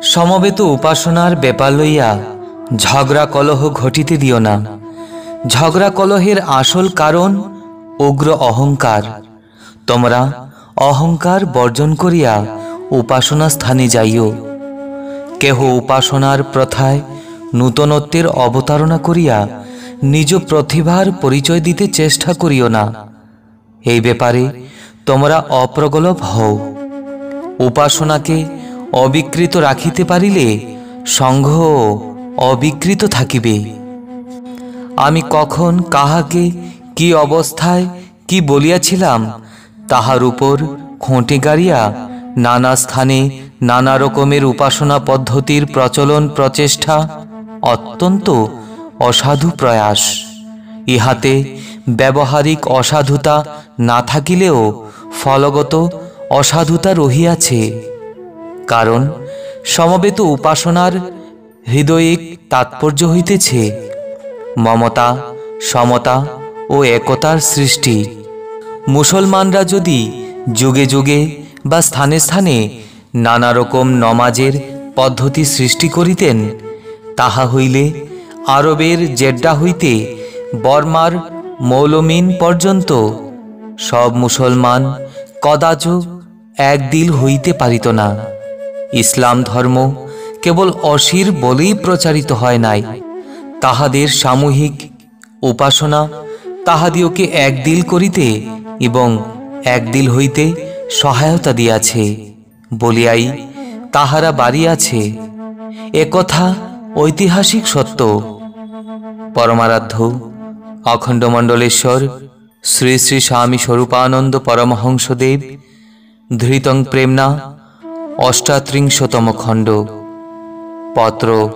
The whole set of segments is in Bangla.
সমবেত উপাসনার ব্যাপার লইয়া ঝগড়া কলহ ঘটিতে দিও না। ঝগড়া কলহের আসল কারণ উগ্র অহংকার। তোমরা অহংকার বর্জন করিয়া উপাসনা স্থানে যাইও। কেহ উপাসনার প্রথায় নূতনত্বের অবতারণা করিয়া নিজ প্রতিভার পরিচয় দিতে চেষ্টা করিও না। এই ব্যাপারে তোমরা অপ্রগলভ হও। উপাসনাকে অবিকৃত রাখিতে পারিলে সংঘ অবিকৃত থাকিবে। আমি কখন কাহাকে কি অবস্থায় কি বলিয়াছিলাম তাহার উপর খোঁটে গাড়িয়া নানা স্থানে নানা রকমের উপাসনা পদ্ধতির প্রচলন প্রচেষ্টা অত্যন্ত অসাধু প্রয়াস। ইহাতে ব্যবহারিক অসাধুতা না থাকিলেও ফলগত অসাধুতা রহিয়াছে। কারণ সমবেত উপাসনার হৃদয়িক তাৎপর্য হইতেছে মমতা, সমতা ও একতার সৃষ্টি। মুসলমানরা যদি যুগে যুগে বা স্থানে স্থানে নানা রকম নমাজের পদ্ধতি সৃষ্টি করিতেন, তাহা হইলে আরবের জেড্ডা হইতে বর্মার মৌলমিন পর্যন্ত সব মুসলমান কদাচ এক দিল হইতে পারিত না। ইসলাম ধর্ম কেবল অশির বলেই প্রচারিত হয় নাই, তাহাদের সামূহিক উপাসনা তাহাদিওকে এক দিল করিতে এবং এক দিল হইতে সহায়তা দিয়াছে বলিয়াই তাহারা বাড়িয়াছে। একথা ঐতিহাসিক সত্য। পরমারাধ্য অখণ্ডমণ্ডলেশ্বর শ্রী শ্রী স্বামী স্বরূপানন্দ পরমহংসদেব ধৃতং প্রেমনা অষ্টাত্রিংশতম খণ্ড পত্র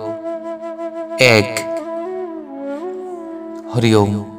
1। হরি ওম।